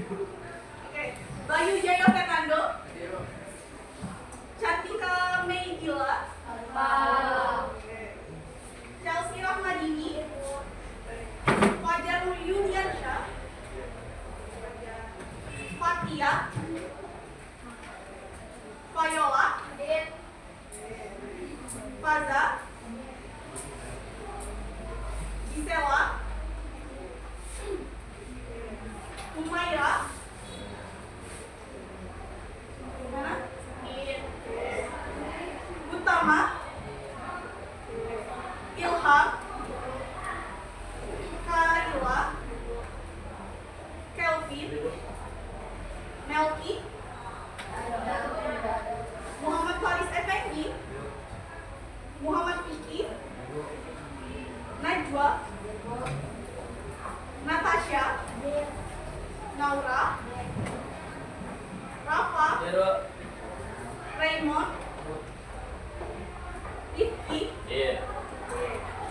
Oke, Bayu Jaya Fernando, Cantika Mei Gila, Chelsea Rahmadini, Fajar Yuliansyah, Fatia, Fayola, Faza, Gisela, Umaira, Utama, Ilham, Kaila, Kelvin, Melki, Muhammad Faris Effendi, Muhammad Vicky, Najwa, Natasha, Naura, Rafa, Raymond, Rifki,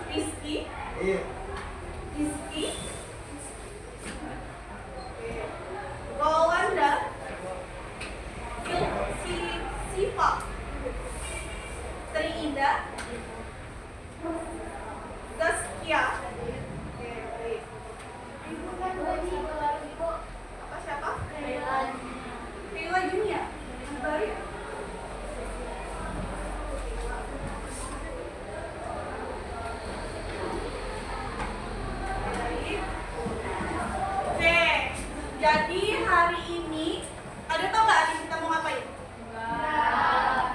Rizky, Rizky, Rolanda, Siva, Tri Indah, Zaskia, apa siapa? Rila Junia, baru ya? Oke, jadi hari ini ada tau nggak hari kita mau ngapain?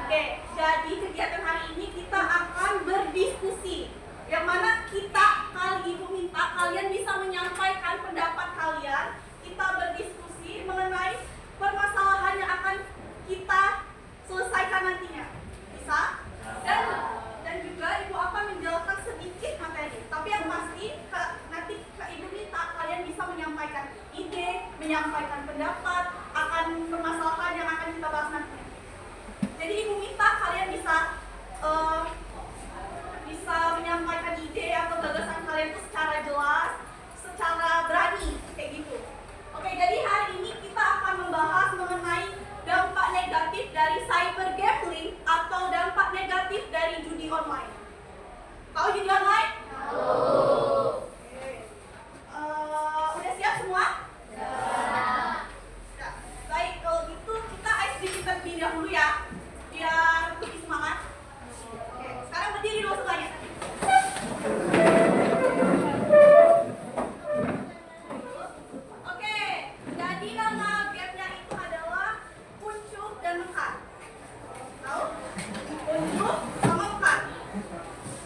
Oke, jadi kegiatan hari ini kita akan berdiskusi. Yang mana kita kali ibu minta kalian bisa menyampaikan pendapat kalian. Kita berdiskusi mengenai permasalahan yang akan kita selesaikan nantinya. Bisa? Dan juga ibu akan menjelaskan sedikit materi. Tapi yang pasti nanti ibu minta kalian bisa menyampaikan ide, menyampaikan pendapat akan permasalahan yang akan kita bahas nantinya. Jadi ibu minta kalian bisa menyampaikan ide atau gagasan kalian itu secara jelas, secara berani, kayak gitu. Oke, jadi hari ini kita akan membahas mengenai dampak negatif dari cyber gambling atau dampak negatif dari judi online. Tahu judi online? Tahu. Udah siap semua? Ya. Baik, kalau gitu kita icebreaking terlebih dahulu ya, biar lebih semangat. Oke, sekarang berdiri dulu semuanya. Oke, jadi nama gamenya itu adalah Kuncup dan Mekar. Tahu? Kuncup sama Mekar.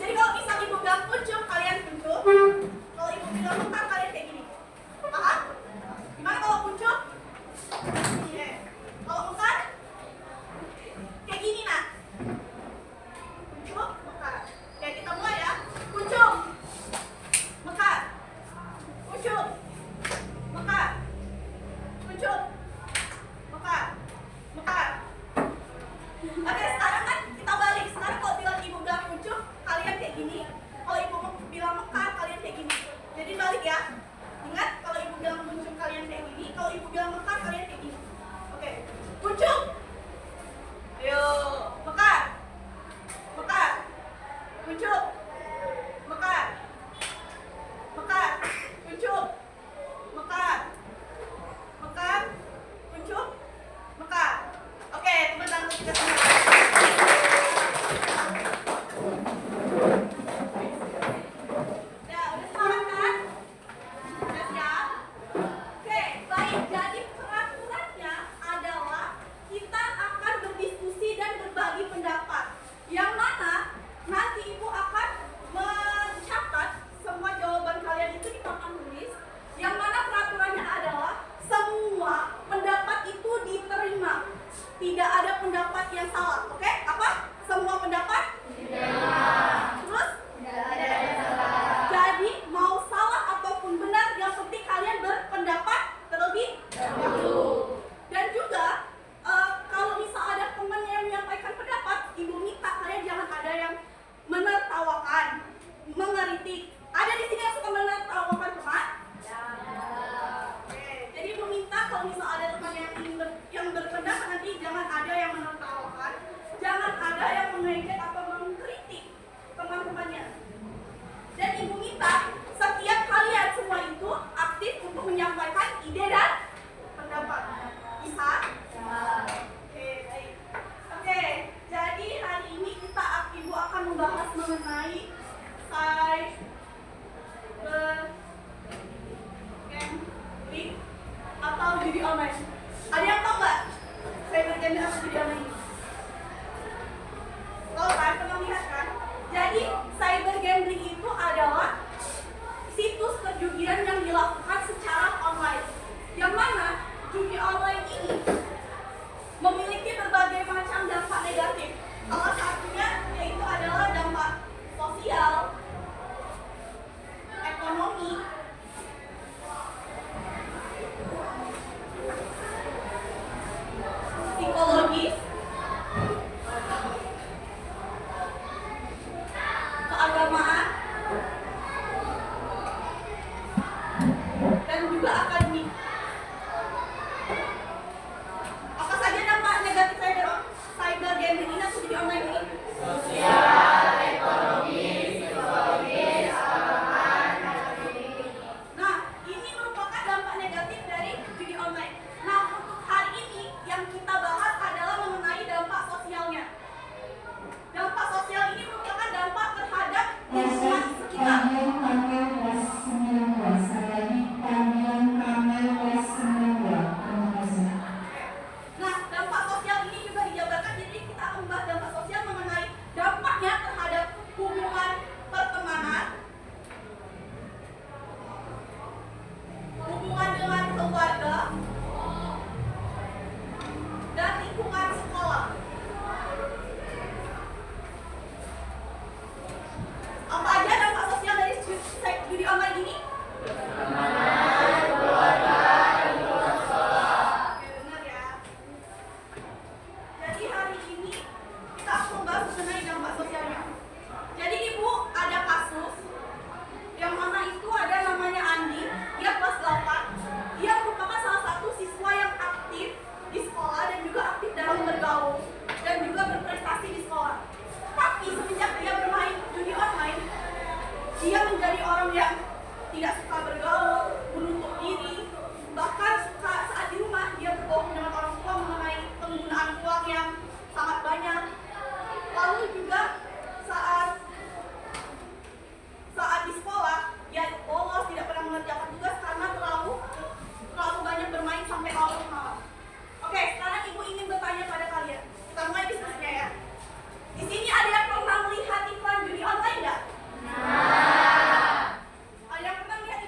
Jadi kalau misalnya ibu bilang kuncup, kalian kuncup. Kalau ibu bilang Mekar, kalian kayak gini. Paham? Gimana kalau kuncup? Oke. Kalau Mekar? Kayak gini, nah. Kuncup, Mekar. Oke, kita mulai ya. Kuncup, Mekar. Kuncup, Mekar. Kuncup, Mekar. Mekar. Oke, sekarang kan kita balik. Sekarang kalau bilang ibu bilang kuncup, kalian kayak gini. Kalau ibu bilang Mekar, kalian kayak gini. Jadi balik ya. Ingat, kalau ibu bilang kuncup, kalian kayak gini. Kalau ibu bilang Mekar, kalian kayak gini. Oke, kuncup. Ayo, Mekar. Mekar. Kuncup. Mekar. Mekar. Kuncup. Mekar. Mekar. Kuncup. Mekar. Oke, tepuk tangan untuk kita semua. Udah semangat kan? Udah siap? Oke, baik. Jadi peraturannya adalah kita akan berdiskusi dan berbagi pendapat. Yang mana nanti ibu akan mencatat semua jawaban kalian itu di papan tulis. Yang mana peraturannya adalah semua pendapat itu diterima. Tidak ada pendapat yang salah. Oke? Apa? Semua pendapat? Terus? Jadi mau salah ataupun benar, yang penting kalian berpendapat terlebih dahulu. Dan juga kalau misal ada teman yang menyampaikan pendapat, ibu minta kalian jangan ada yang menertawakan, mengeritik. Ada di sini yang suka menertawakan teman? Oke, jadi ibu minta kalau menjadi orang yang tidak suka bergaul, menutup diri, bahkan suka saat di rumah dia berbohong dengan orang tua mengenai penggunaan uang yang sangat banyak. Lalu juga saat di sekolah dia bolos, tidak pernah mengerjakan tugas karena terlalu banyak bermain sampai larut malam. Oke, sekarang ibu ingin bertanya pada kalian. Kita mulai diskusinya ya. Di sini ada yang pernah melihat iklan judi online nggak? Ada yang pernah melihat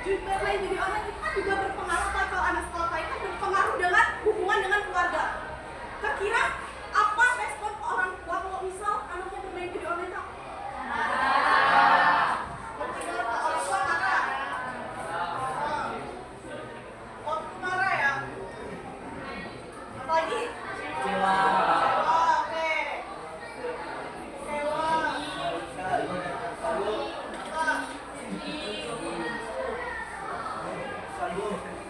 juga main judi online itu kan juga berpengaruh kan, kalau anak sekolah lain kan berpengaruh dengan hubungan dengan keluarga. Kira-kira apa respon orang tua kalau misal anaknya bermain judi online tak? Berpengaruh ke orang tua marah. Waktu marah ya. Apalagi? Sewa, oke. Sewa. Apa?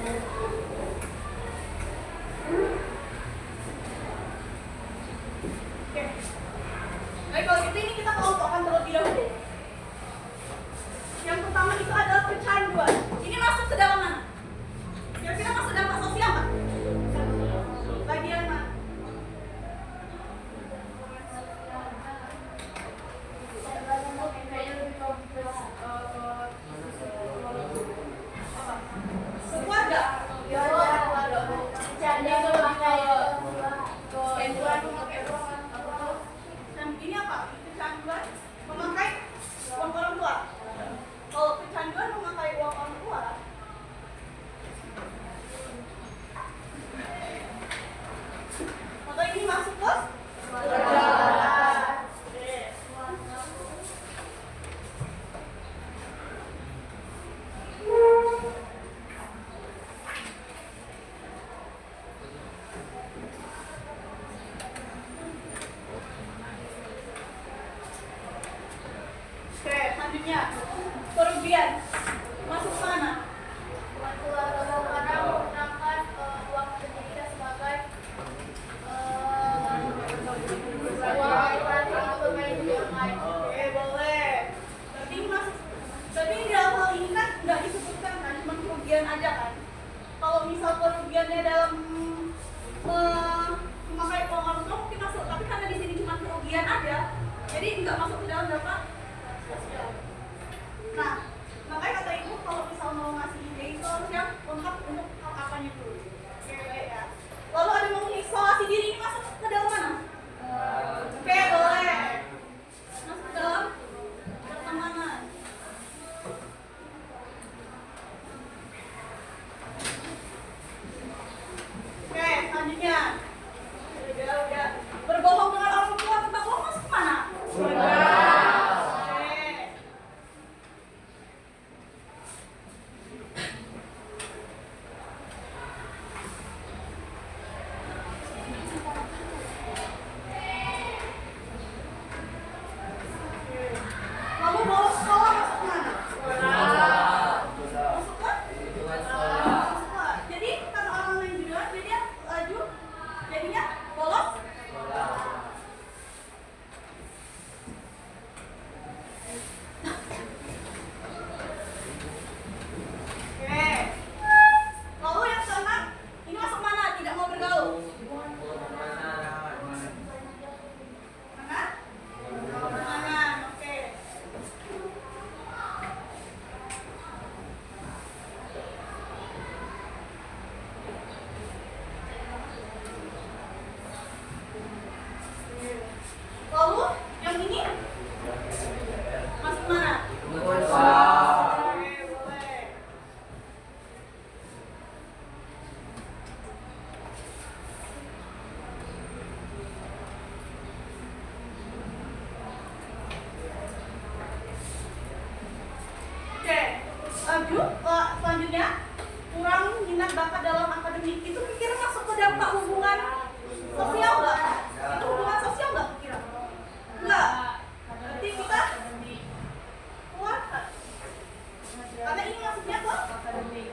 Oke. Baik, kalau gitu ini kita kelompokkan terlebih dahulu. Yang pertama itu adalah kecanduan. Ini masuk ke dalam mana? Kira-kira masuk dampak sosial nggak? Bagian mana? Keluarga. Dan ini apa? Kecanduan memakai uang orang tua. Kalau kecanduan memakai uang orang tua, maka ini masuk ke keluarga. Oke, selanjutnya kerugian masuk mana? Oke, boleh. Berarti masuk. Berarti di dalam hal ini kan nggak disebutkan kan, cuma kerugian aja kan. Kalau misal kerugiannya dalam memakai uang orang tua mungkin masuk, tapi karena di sini cuma kerugian aja, jadi nggak masuk ke dalam dampak sosial. Nah, makanya kata ibu kalau misal mau ngasih ide itu harus yang lengkap untuk hal-halnya dulu. Oke, baik ya. Lalu ada mau isolasi diri, ini masuk ke dalam mana? Oke, boleh. Masuk ke dalam pertemanan. Oke, selanjutnya. Udah. Berbohong dengan orang tua tentang bohong masuk ke mana? Lalu bolos sekolah masuk ke mana? Masuk ke? Sekolah. Jadi karena orang lain duluan, jadi dia laju, jadinya bolos. Oke. Lalu yang keenam, ini masuk mana? Tidak mau bergaul. Mana? Pertemanan. Oke. Lalu yang ini masuk mana? Oke, boleh. Oke, selanjutnya kurang minat bakat dalam akademik itu kira masuk ke dampak hubungan sosial nggak? Itu hubungan sosial nggak kira? Nggak. Berarti kita keluarga. Karena ini masuknya ke akademik.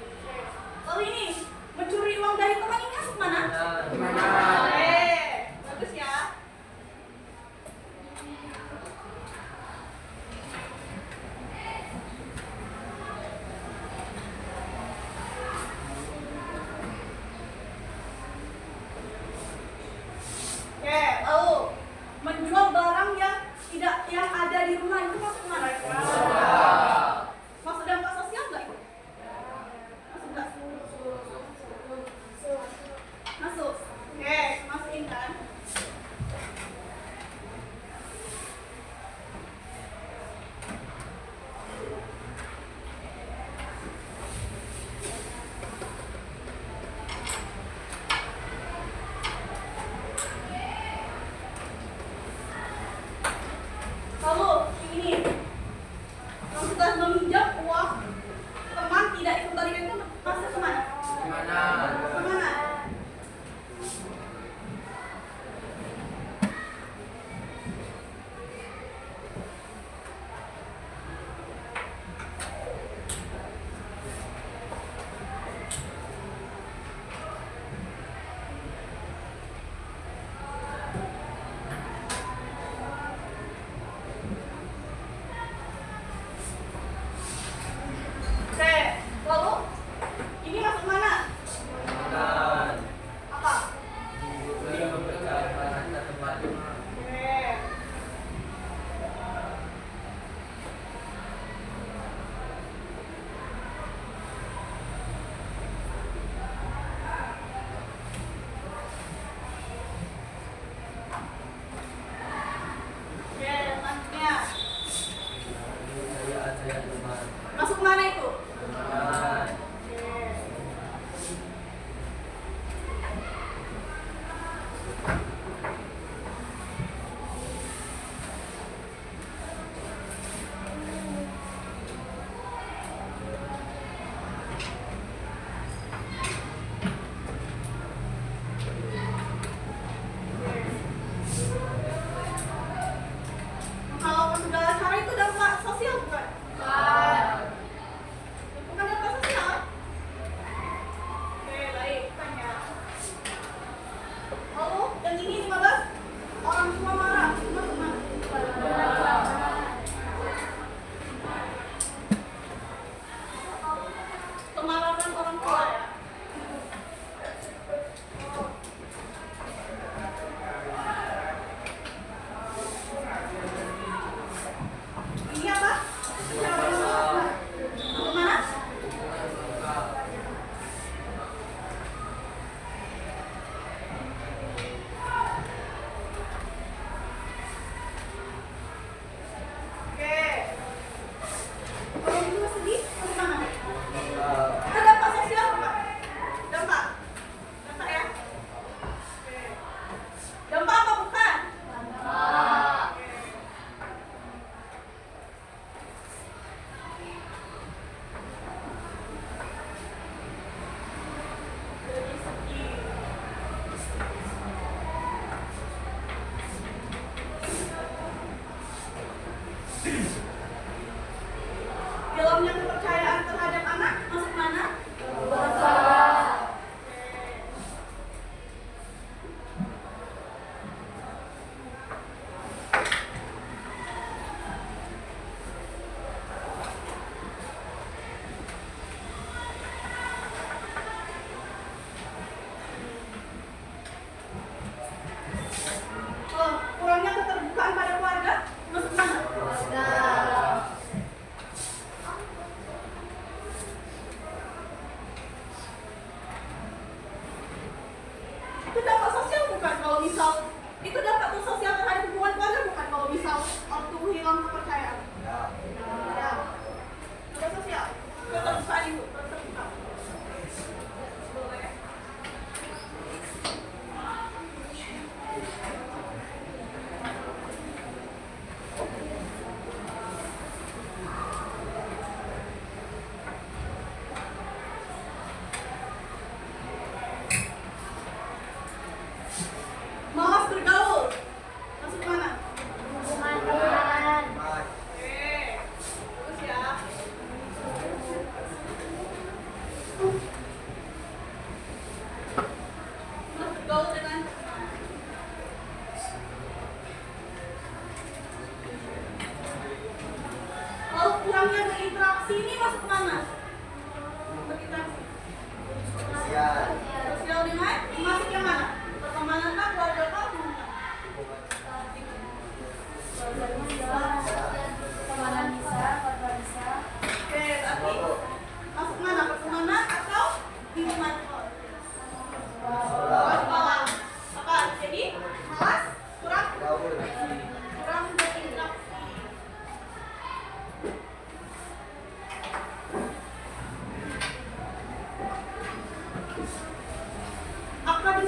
Lalu ini mencuri uang dari teman ini masuk mana? Oke, bagus ya.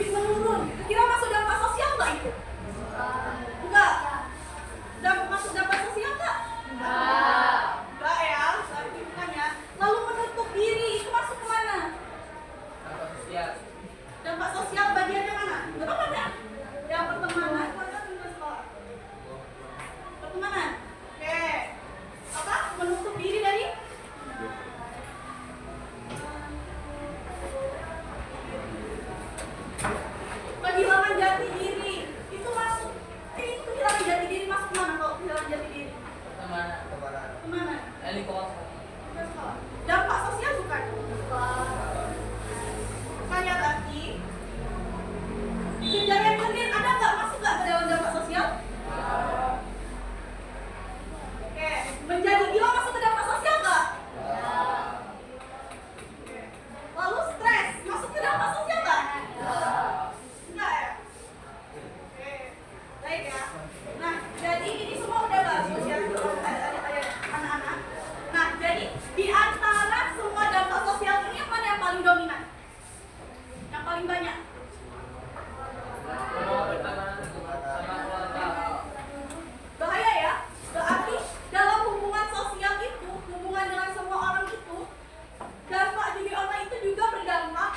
menurun. Kira masuk dampak sosial nggak itu? Enggak. Masuk dampak sosial nggak? Enggak ya, berarti bukan ya. Lalu menutup diri itu masuk ke mana? Dampak sosial. Dampak sosial bagiannya mana? Enggak apa-apa ya? Yang pertemanan, pertemanan. Oke. Apa? Menutup diri dari kehilangan jati diri. Itu masuk. Itu kehilangan jati diri masuk mana kalau kehilangan jati diri? Pertemanan. Kemana? Lingkungan. Dampak sosial bukan? Saya berarti bikin jari yang lendir ada nggak masuk nggak ke dalam dampak sosial? Oke, menjadi gila masuk ke dampak sosial nggak? Oke. Lalu stres masuk ke dampak sosial nggak? Enggak ya? Oke, baik ya. Nah, jadi ini semua udah bagus ya ada anak-anak. Nah, jadi di antara semua dampak sosial ini yang mana yang paling dominan? Yang paling banyak? Pertemanan sama keluarga. Bahaya ya. Berarti dalam hubungan sosial itu, hubungan dengan semua orang itu, dampak judi online itu juga berdampak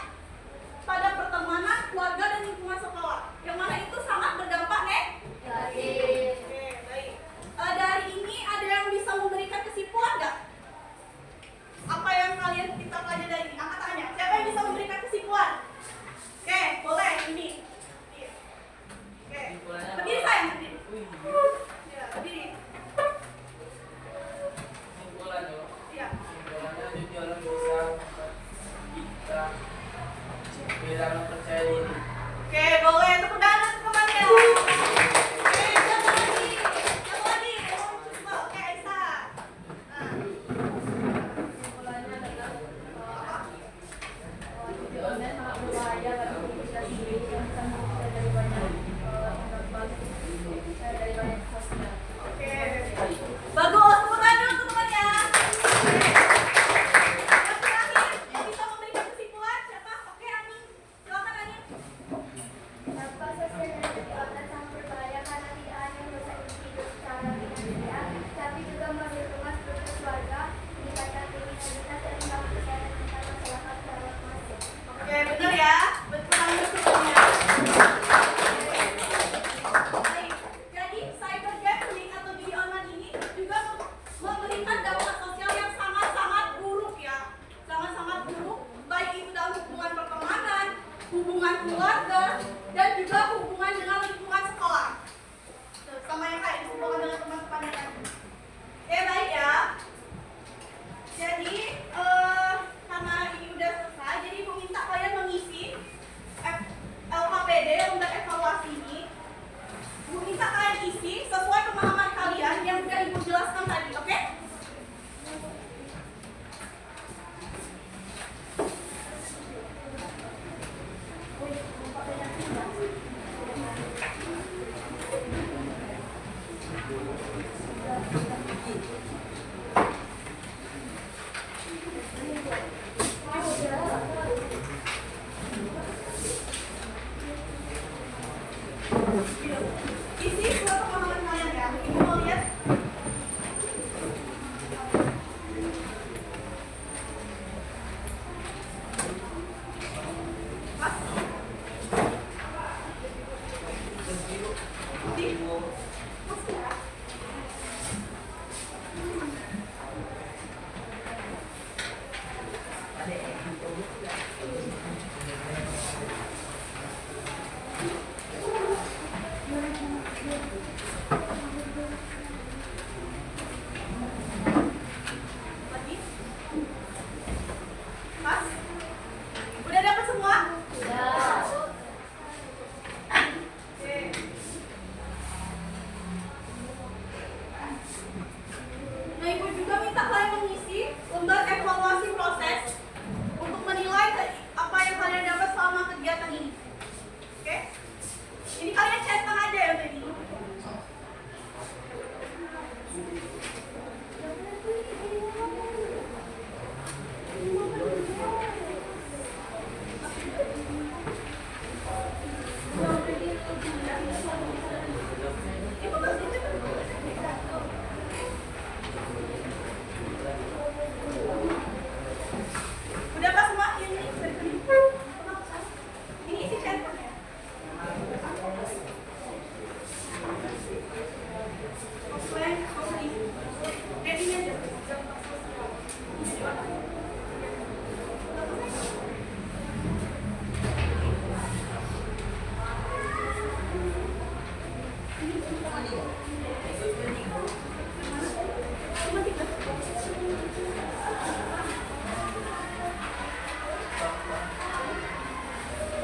pada pertemanan, keluarga, dan lingkungan sekolah. Yang mana itu sangat berdampak negatif. Oke, baik. Dari ini ada yang bisa memberikan kesimpulan nggak? Apa yang kalian kita pelajari dari ini? Angkat tangannya. Siapa yang bisa memberikan kesimpulan? Oke, boleh ini. Oke, berdiri sayang, berdiri. Ya, berdiri. Simpulan yo. Ya. Simpulannya judi online bisa membuat kita kehilangan percaya diri. Oke, boleh. Tepuk tangan untuk temannya. Oke, siapa lagi? Siapa lagi? Coba. Oke, Aisyah. Nah. Mulanya adalah judi online sangat berbahaya bagi kita sendiri dan bisa merugikan dari banyak dari banyak sosial. Oke. Bagus. Tepuk tangan dulu untuk temannya. Yang terakhir, yang bisa memberikan kesimpulan siapa? Oke, Ani. Silakan, Ani. Dampak sosial dari judi online sangat berbahaya karena tidak hanya merusak individu secara finansial, tapi juga menjerumus struktur keluarga, meningkatkan kriminalitas dan mengganggu kesehatan mental masyarakat secara masif. Oke, benar ya. Betul untuk temannya. Baik. Jadi saya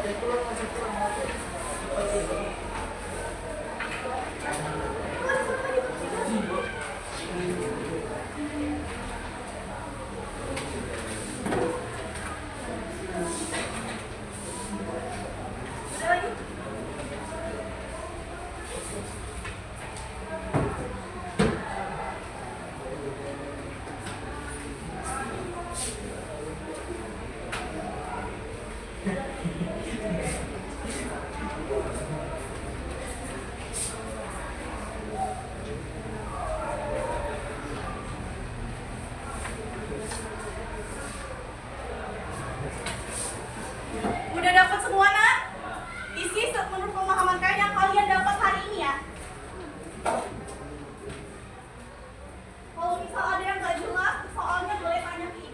Udah lagi. Udah dapat semua nak? Isi menurut pemahaman kalian yang kalian dapat hari ini ya. Kalau misal ada yang nggak jelas, soalnya boleh tanyain.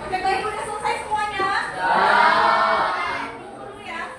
Oke, baik, udah selesai semuanya? Dulu ya.